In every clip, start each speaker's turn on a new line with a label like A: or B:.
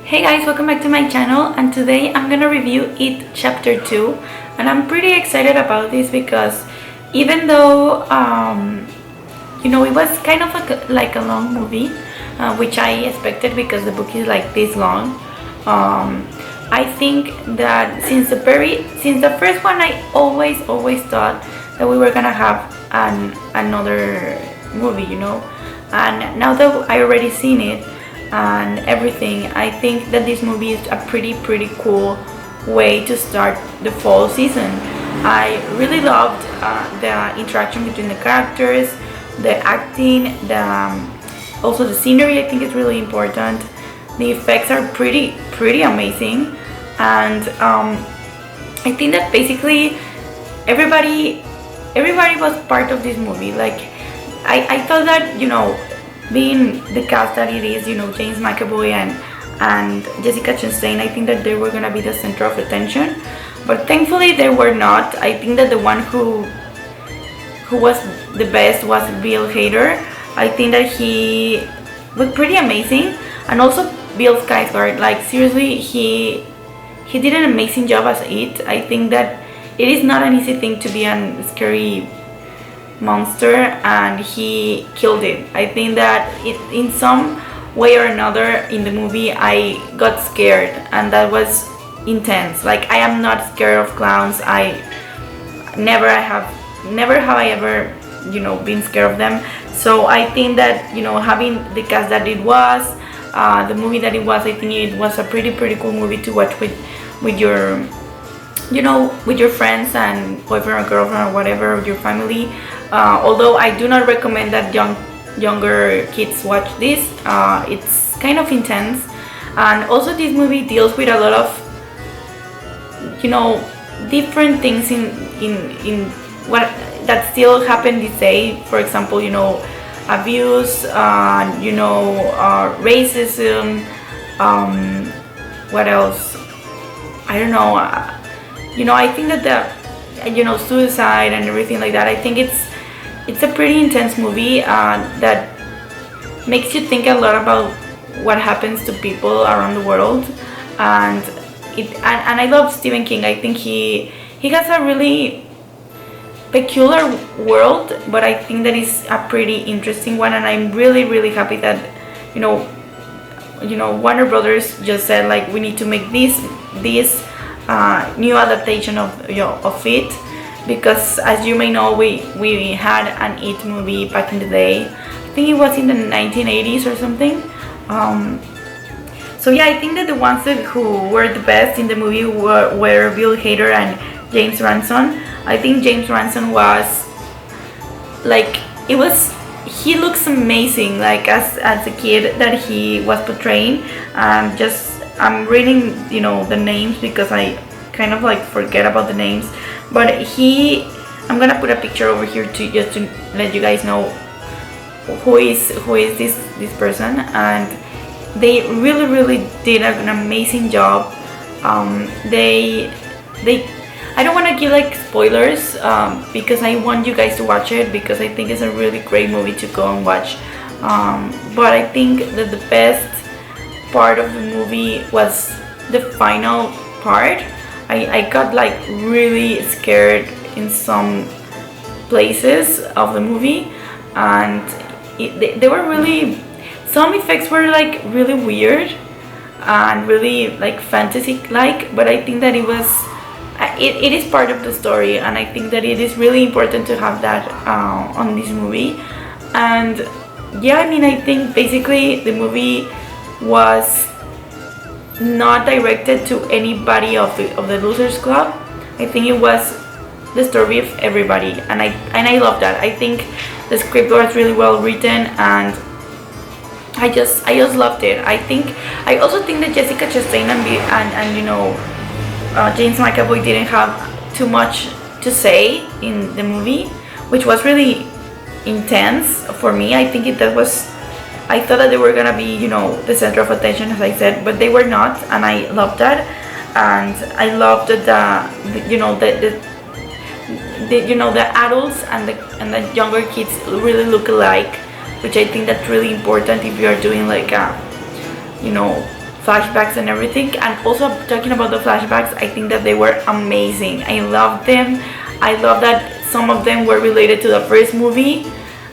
A: Hey guys, welcome back to my channel, and today I'm gonna review It Chapter 2, and I'm pretty excited about this because even though it was kind of like a long movie, which I expected because the book is like this long. I think that since the first one, I always thought that we were gonna have another movie, and now that I already seen it and everything, I think that this movie is a pretty cool way to start the fall season. I really loved the interaction between the characters, the acting, also the scenery. I think is really important. The effects are pretty amazing, and I think that basically everybody was part of this movie. Like I thought that being the cast that it is, James McAvoy and Jessica Chastain, I think that they were gonna be the center of attention, but thankfully they were not. I think that the one who was the best was Bill Hader. I think that he was pretty amazing, and also Bill Skarsgård. Like seriously, he did an amazing job as it. I think that it is not an easy thing to be a scary monster, and he killed it. I think that in some way or another in the movie I got scared, and that was intense. Like I am not scared of clowns. I never have I ever been scared of them. So I think that having the cast that it was, the movie that it was, I think it was a pretty cool movie to watch with your with your friends and boyfriend or girlfriend or whatever, with your family. Although I do not recommend that younger kids watch this. It's kind of intense, and also this movie deals with a lot of different things in what that still happen this day. For example, abuse, racism, what else? I don't know. I think that the suicide and everything like that. I think it's a pretty intense movie that makes you think a lot about what happens to people around the world, and I love Stephen King. I think he has a really peculiar world, but I think that is a pretty interesting one, and I'm really happy that Warner Brothers just said, like, we need to make this new adaptation of it, because as you may know, we had an It movie back in the day. I think it was in the 1980s or something. So yeah, I think that the ones who were the best in the movie were Bill Hader and James Ransom. I think James Ransom was like, he looks amazing, like as a kid that he was portraying. I'm reading the names because I kind of like forget about the names, but I'm gonna put a picture over here just to let you guys know who is this person, and they really did an amazing job. They I don't want to give like spoilers because I want you guys to watch it, because I think it's a really great movie to go and watch. But I think that the best part of the movie was the final part. I got like really scared in some places of the movie, and they were really, some effects were like really weird and really like fantasy like, but I think that it is part of the story, and I think that it is really important to have that on this movie. And yeah, I mean, I think basically the movie was not directed to anybody of the Losers Club. I think it was the story of everybody, and I love that. I think the script was really well written, and I just loved it. I also think that Jessica Chastain and James McAvoy didn't have too much to say in the movie, which was really intense for me. I thought that they were gonna be the center of attention, as I said, but they were not, and I loved that. And I loved that the adults and the younger kids really look alike, which I think that's really important if you are doing like a flashbacks and everything. And also talking about the flashbacks, I think that they were amazing. I loved them. I love that some of them were related to the first movie,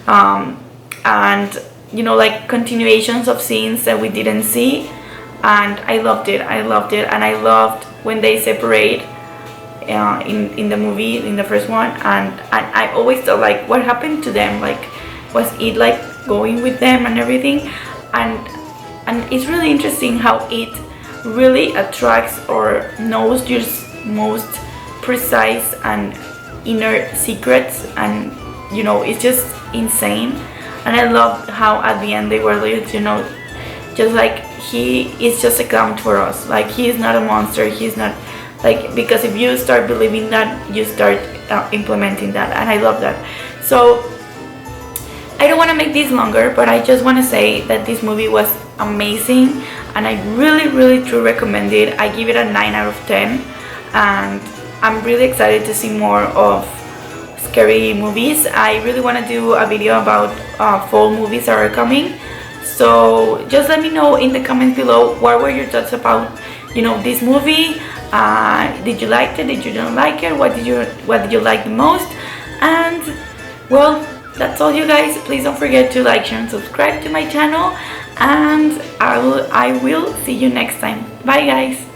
A: and you know, like continuations of scenes that we didn't see. And I loved it. And I loved when they separate in the movie, in the first one. And I always thought, like, what happened to them? Like, was it like going with them and everything? And it's really interesting how it really attracts or knows your most precise and inner secrets, and you know, it's just insane. And I love how at the end they were like, you know, just like, he is just a clown for us. Like, he is not a monster. He's not, like, because if you start believing that, you start implementing that. And I love that. So I don't want to make this longer, but I just want to say that this movie was amazing, and I really truly recommend it. I give it a 9 out of 10, and I'm really excited to see more of scary movies. I really want to do a video about fall movies that are coming. So just let me know in the comments below, what were your thoughts about, you know, this movie. Did you like it? Did you not like it? What did you like the most? And well, that's all, you guys. Please don't forget to like, share, and subscribe to my channel, and I will see you next time. Bye, guys.